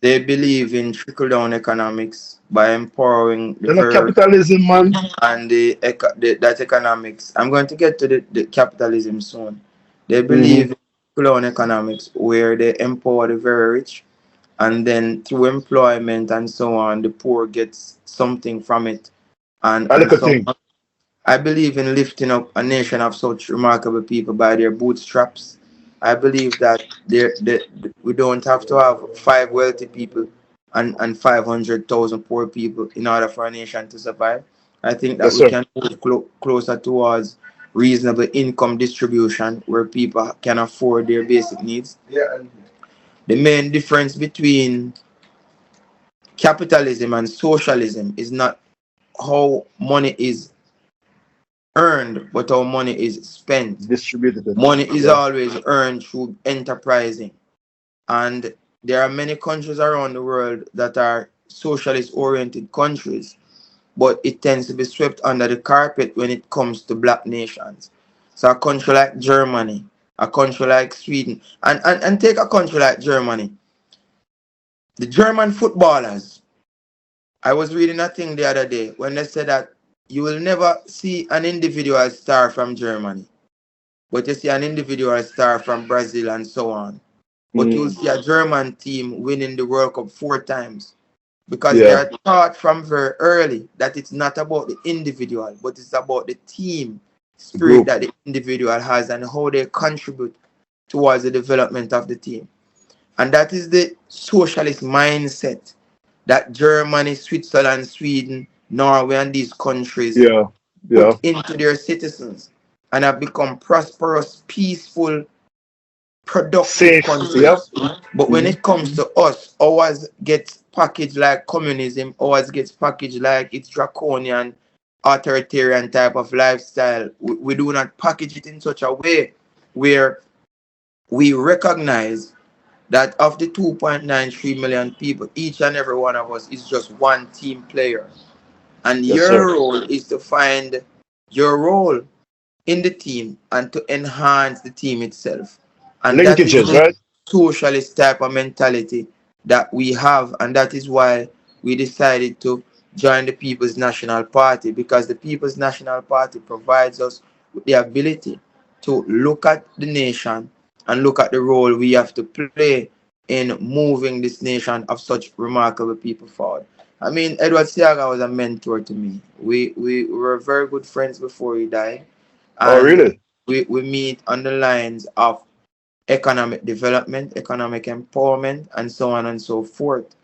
[SPEAKER 3] They believe in trickle down economics by empowering the
[SPEAKER 2] You know,
[SPEAKER 3] very
[SPEAKER 2] capitalism, man.
[SPEAKER 3] and that economics. I'm going to get to the capitalism soon. They
[SPEAKER 2] Hmm.
[SPEAKER 3] believe in trickle down economics where they empower the very rich, and then through employment and so on, the poor gets something from it,
[SPEAKER 2] I
[SPEAKER 3] and
[SPEAKER 2] look a
[SPEAKER 3] so
[SPEAKER 2] thing.
[SPEAKER 3] I believe in lifting up a nation of such remarkable people by their bootstraps. I believe that we don't have to have five wealthy people and 500,000 poor people in order for a nation to survive. I think that
[SPEAKER 2] Yes,
[SPEAKER 3] we
[SPEAKER 2] sir.
[SPEAKER 3] can move closer towards reasonable income distribution where people can afford their basic needs. The main difference between capitalism and socialism is not how money is earned, but how money is spent.
[SPEAKER 2] Distributed.
[SPEAKER 3] Money is
[SPEAKER 2] Yeah.
[SPEAKER 3] always earned through enterprising. And there are many countries around the world that are socialist oriented countries, but it tends to be swept under the carpet when it comes to black nations. So a country like Germany, a country like Sweden, and take a country like Germany. The German footballers, I was reading a thing the other day when they said that you will never see an individual star from Germany, but you see an individual star from Brazil and so on. But you'll
[SPEAKER 2] Mm.
[SPEAKER 3] see a German team winning the World Cup 4 times because they
[SPEAKER 2] Yeah.
[SPEAKER 3] are taught from very early that it's not about the individual, but it's about the team
[SPEAKER 2] The
[SPEAKER 3] spirit
[SPEAKER 2] group.
[SPEAKER 3] that the individual has and how they contribute towards the development of the team. And that is the socialist mindset that Germany, Switzerland, Sweden, Norway, and these countries
[SPEAKER 2] Yeah. Yeah.
[SPEAKER 3] put into their citizens and have become prosperous, peaceful, productive
[SPEAKER 2] Safe. Yep.
[SPEAKER 3] countries. But when
[SPEAKER 2] Hmm.
[SPEAKER 3] it comes to us, ours gets packaged like communism, ours gets packaged like it's draconian, authoritarian type of lifestyle. We do not package it in such a way where we recognize that of the 2.93 million people, each and every one of us is just one team player. And
[SPEAKER 2] Yes,
[SPEAKER 3] your
[SPEAKER 2] sir.
[SPEAKER 3] role is to find your role in the team and to enhance the team itself. And that is
[SPEAKER 2] Linkages,
[SPEAKER 3] the
[SPEAKER 2] right?
[SPEAKER 3] socialist type of mentality that we have. And that is why we decided to join the People's National Party, because the People's National Party provides us with the ability to look at the nation and look at the role we have to play in moving this nation of such remarkable people forward. I mean, Edward Siaga was a mentor to me. We were very good friends before he died,
[SPEAKER 2] Oh,
[SPEAKER 3] and
[SPEAKER 2] really?
[SPEAKER 3] we meet on the lines of economic development, economic empowerment, and so on and so forth.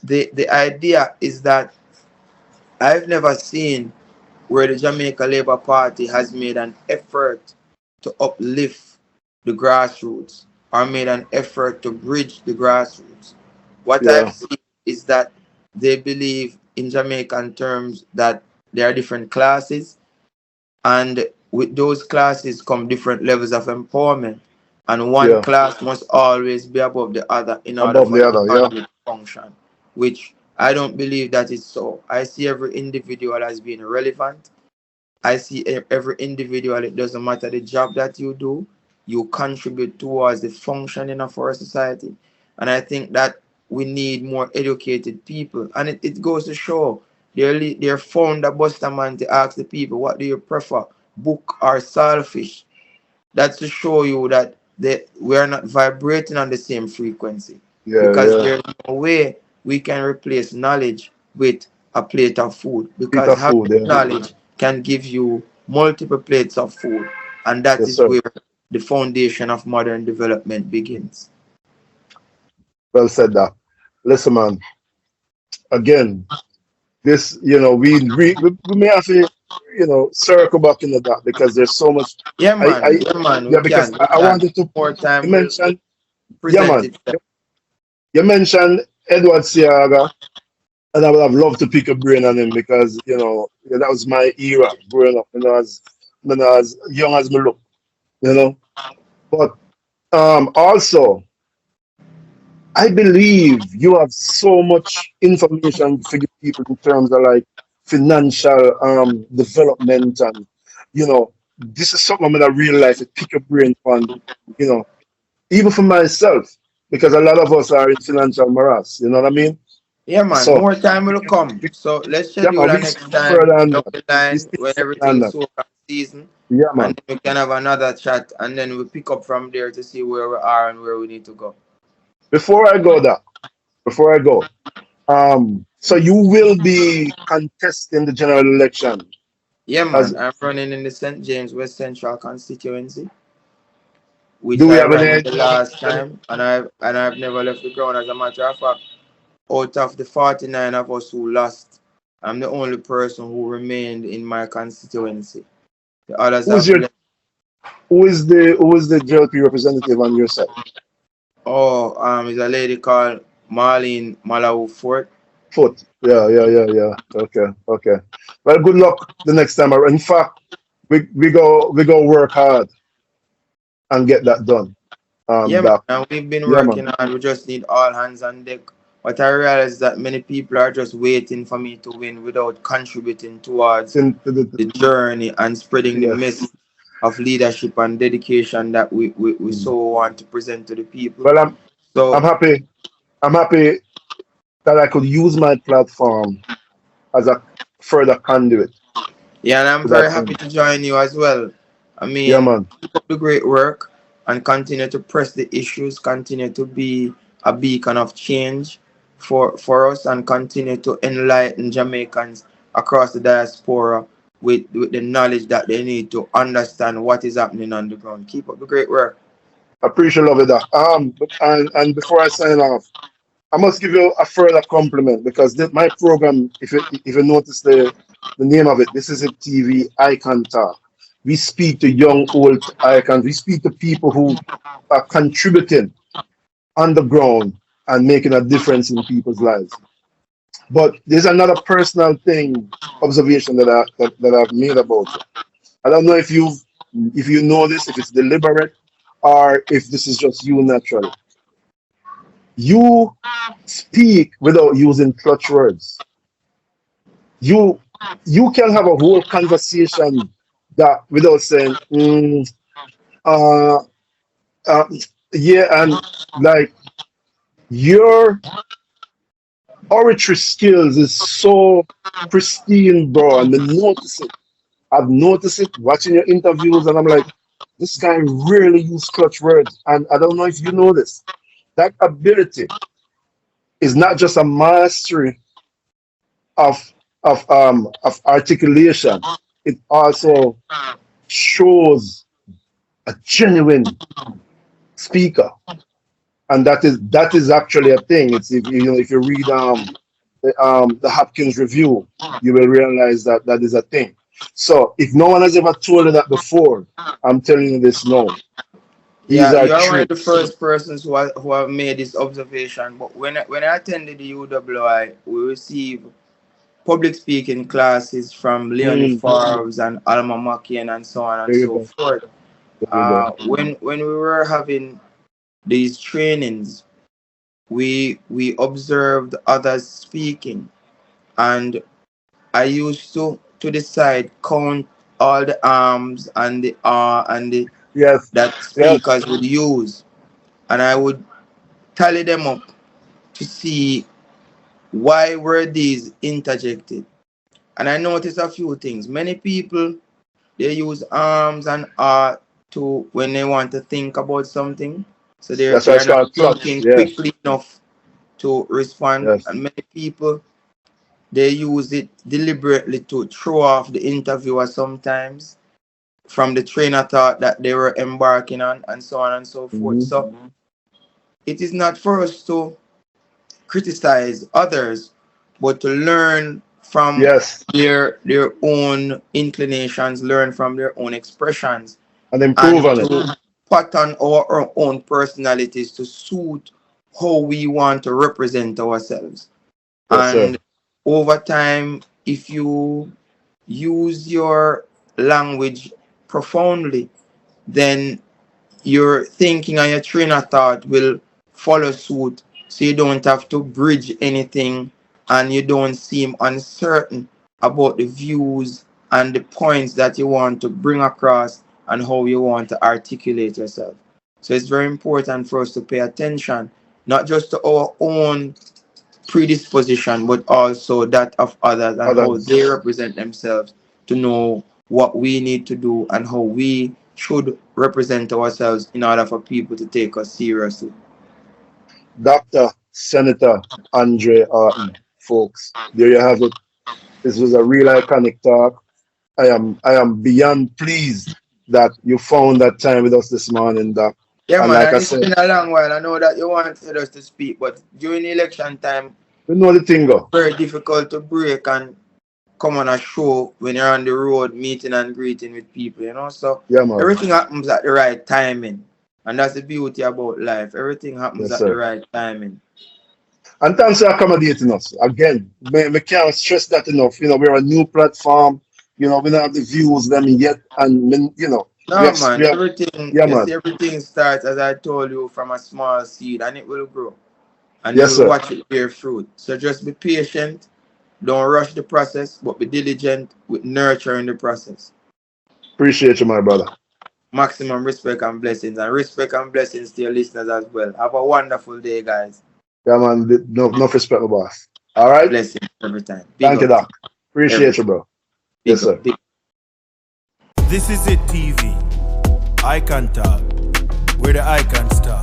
[SPEAKER 3] The idea is that I've never seen where the Jamaica Labour Party has made an effort to uplift the grassroots or made an effort to bridge the grassroots. What I've
[SPEAKER 2] Yeah,
[SPEAKER 3] seen is that they believe in Jamaican terms that there are different classes, and with those classes come different levels of empowerment, and one
[SPEAKER 2] yeah.
[SPEAKER 3] class must always be above the other in order
[SPEAKER 2] Above
[SPEAKER 3] for
[SPEAKER 2] the
[SPEAKER 3] the
[SPEAKER 2] other, yeah.
[SPEAKER 3] economy to function, which I don't believe that is so. I see every individual as being relevant. I see every individual, it doesn't matter the job that you do, you contribute towards the functioning of our society. And I think that we need more educated people. And it goes to show their founder, Busterman, to ask the people, what do you prefer, book or saltfish? That's to show you that we are not vibrating on the same frequency,
[SPEAKER 2] Yeah,
[SPEAKER 3] because
[SPEAKER 2] yeah.
[SPEAKER 3] there's no way we can replace knowledge with a plate of food,
[SPEAKER 2] Eat
[SPEAKER 3] because
[SPEAKER 2] a food,
[SPEAKER 3] having
[SPEAKER 2] yeah.
[SPEAKER 3] knowledge can give you multiple plates of food, and that
[SPEAKER 2] Yes,
[SPEAKER 3] is
[SPEAKER 2] sir.
[SPEAKER 3] where the foundation of modern development begins.
[SPEAKER 2] Well said that. Listen, man, again, this, we may have to, circle back into that because there's so much.
[SPEAKER 3] Yeah man, we
[SPEAKER 2] Yeah, because
[SPEAKER 3] can
[SPEAKER 2] I wanted to,
[SPEAKER 3] more
[SPEAKER 2] you
[SPEAKER 3] time will
[SPEAKER 2] mentioned, yeah,
[SPEAKER 3] present
[SPEAKER 2] man,
[SPEAKER 3] itself.
[SPEAKER 2] you mentioned Edward Siaga, and I would have loved to pick a brain on him because, yeah, that was my era growing up, as young as me look, you know. But also, I believe you have so much information for the people in terms of like financial development and this is something I'm in a real life to pick a brain on, you know, even for myself, because a lot of us are in financial morass, you know what I mean?
[SPEAKER 3] Yeah, man,
[SPEAKER 2] So
[SPEAKER 3] more time will come. So let's
[SPEAKER 2] yeah
[SPEAKER 3] schedule
[SPEAKER 2] man,
[SPEAKER 3] a
[SPEAKER 2] we
[SPEAKER 3] next
[SPEAKER 2] speak
[SPEAKER 3] time
[SPEAKER 2] further on
[SPEAKER 3] down
[SPEAKER 2] that.
[SPEAKER 3] the
[SPEAKER 2] We
[SPEAKER 3] line
[SPEAKER 2] speak
[SPEAKER 3] when
[SPEAKER 2] further on
[SPEAKER 3] everything's
[SPEAKER 2] that.
[SPEAKER 3] so season,
[SPEAKER 2] Yeah
[SPEAKER 3] and
[SPEAKER 2] man.
[SPEAKER 3] then we can have another chat, and then we pick up from there to see where we are and where we need to go.
[SPEAKER 2] Before I go that, before I go, so you will be contesting the general election
[SPEAKER 3] Yeah,
[SPEAKER 2] as
[SPEAKER 3] man, I'm running in the St. James West Central Constituency,
[SPEAKER 2] do
[SPEAKER 3] which
[SPEAKER 2] we
[SPEAKER 3] I
[SPEAKER 2] have
[SPEAKER 3] ran in
[SPEAKER 2] any
[SPEAKER 3] the last time, and I've never left the ground. As a matter of fact, out of the 49 of us who lost, I'm the only person who remained in my constituency. The others
[SPEAKER 2] who's
[SPEAKER 3] have
[SPEAKER 2] your
[SPEAKER 3] left.
[SPEAKER 2] who is the JLP representative on your side?
[SPEAKER 3] Oh, is a lady called Marlene Malawu Fort.
[SPEAKER 2] Foot. Yeah, yeah, yeah, yeah. Okay, okay. Well, good luck the next time. In fact, we go work hard and get that done.
[SPEAKER 3] Yeah, man,
[SPEAKER 2] Doc.
[SPEAKER 3] and we've been
[SPEAKER 2] Yeah, man.
[SPEAKER 3] working hard. We just need all hands on deck. But I realize that many people are just waiting for me to win without contributing towards the journey and spreading the
[SPEAKER 2] Yes.
[SPEAKER 3] message of leadership and dedication that we
[SPEAKER 2] Mm.
[SPEAKER 3] so want to present to the people.
[SPEAKER 2] Well, I'm
[SPEAKER 3] So,
[SPEAKER 2] happy. I'm happy that I could use my platform as a further conduit
[SPEAKER 3] yeah, and I'm
[SPEAKER 2] to that
[SPEAKER 3] very happy
[SPEAKER 2] end.
[SPEAKER 3] to join you as well. I
[SPEAKER 2] Yeah,
[SPEAKER 3] mean,
[SPEAKER 2] man.
[SPEAKER 3] keep up the great work and continue to press the issues, continue to be a beacon of change for us, and continue to enlighten Jamaicans across the diaspora with the knowledge that they need to understand what is happening on the ground. Keep up the great work.
[SPEAKER 2] Appreciate love of that. And before I sign off, I must give you a further compliment because my program, if you notice the name of it, this is a TV icon talk. We speak to young, old icons. We speak to people who are contributing on the ground and making a difference in people's lives. But there's another personal thing, observation that I've made about you. I don't know if you know this, if it's deliberate, or if this is just you naturally. You speak without using clutch words. You you can have a whole conversation that without saying, uh, uh, yeah, and like your oratory skills is so pristine, bro, and I notice it. I've noticed it watching your interviews, and I'm like, this guy rarely use clutch words, and I don't know if you know this. That ability is not just a mastery of of articulation. It also shows a genuine speaker, and that is actually a thing. It's if you know if you read the Hopkins review, you will realize that that is a thing. So if no one has ever told you that before, I'm telling you this now. These
[SPEAKER 3] Yeah,
[SPEAKER 2] are
[SPEAKER 3] you are one of the
[SPEAKER 2] tricks.
[SPEAKER 3] first persons who have made this observation. But when I attended the UWI, we received public speaking classes from Leonie
[SPEAKER 2] Mm,
[SPEAKER 3] Forbes and Alma Makian and so on and
[SPEAKER 2] there you
[SPEAKER 3] so
[SPEAKER 2] go.
[SPEAKER 3] forth.
[SPEAKER 2] There you go.
[SPEAKER 3] When we were having these trainings, we observed others speaking, and I used to decide count all the arms and the R and the
[SPEAKER 2] Yes.
[SPEAKER 3] that
[SPEAKER 2] Yes.
[SPEAKER 3] speakers would use, and I would tally them up to see why were these interjected. And I noticed a few things. Many people, they use arms and R to when they want to think about something. So
[SPEAKER 2] That's why
[SPEAKER 3] they are
[SPEAKER 2] it's
[SPEAKER 3] not
[SPEAKER 2] called clutch.
[SPEAKER 3] thinking
[SPEAKER 2] Yes.
[SPEAKER 3] quickly enough to respond.
[SPEAKER 2] Yes.
[SPEAKER 3] And many people, they use it deliberately to throw off the interviewer sometimes from the train of thought that they were embarking on, and so on and so forth.
[SPEAKER 2] Hmm.
[SPEAKER 3] So it is not for us to criticize others, but to learn from
[SPEAKER 2] Yes.
[SPEAKER 3] their own inclinations, learn from their own expressions,
[SPEAKER 2] And improve
[SPEAKER 3] and
[SPEAKER 2] on it.
[SPEAKER 3] to pattern our own personalities to suit how we want to represent ourselves.
[SPEAKER 2] Yes, sir.
[SPEAKER 3] And over time, if you use your language profoundly, then your thinking and your train of thought will follow suit. So you don't have to bridge anything, and you don't seem uncertain about the views and the points that you want to bring across and how you want to articulate yourself. So it's very important for us to pay attention, not just to our own predisposition, but also that of others and how they
[SPEAKER 2] Others.
[SPEAKER 3] represent themselves, to know what we need to do and how we should represent ourselves in order for people to take us seriously.
[SPEAKER 2] Dr. Senator Andre Arton, folks. There you have it. This was a real iconic talk. I am beyond pleased that you found that time with us this morning, Doc.
[SPEAKER 3] Yeah,
[SPEAKER 2] And
[SPEAKER 3] man,
[SPEAKER 2] like I
[SPEAKER 3] and it's
[SPEAKER 2] said,
[SPEAKER 3] been a long while. I know that you wanted us to speak, but during election time,
[SPEAKER 2] we know the thing go.
[SPEAKER 3] very difficult to break and come on a show when you're on the road meeting and greeting with people, you know. So
[SPEAKER 2] Yeah, man.
[SPEAKER 3] everything happens at the right timing. And that's the beauty about life. Everything happens
[SPEAKER 2] Yes,
[SPEAKER 3] at the
[SPEAKER 2] sir.
[SPEAKER 3] right timing.
[SPEAKER 2] And thanks for accommodating us. Again, we can't stress that enough. We're a new platform. We don't have the views them yet. And,
[SPEAKER 3] No man,
[SPEAKER 2] we have,
[SPEAKER 3] everything
[SPEAKER 2] yeah,
[SPEAKER 3] you
[SPEAKER 2] man.
[SPEAKER 3] see, everything starts, as I told you, from a small seed, and it will grow. And
[SPEAKER 2] Yes,
[SPEAKER 3] you'll
[SPEAKER 2] sir.
[SPEAKER 3] watch it bear fruit. So just be patient, don't rush the process, but be diligent with nurturing the process.
[SPEAKER 2] Appreciate you, my brother.
[SPEAKER 3] Maximum respect and blessings, and respect and blessings to your listeners as well. Have a wonderful day, guys.
[SPEAKER 2] Yeah, man. No, no respect, my boss. All right.
[SPEAKER 3] Blessings every time. Big
[SPEAKER 2] Thank you,
[SPEAKER 3] up.
[SPEAKER 2] Doc.
[SPEAKER 3] Every
[SPEAKER 2] Appreciate you, bro.
[SPEAKER 3] big
[SPEAKER 2] Yes,
[SPEAKER 3] up.
[SPEAKER 2] sir.
[SPEAKER 3] Big
[SPEAKER 1] This is it TV. Icon Talk. Where the icon star.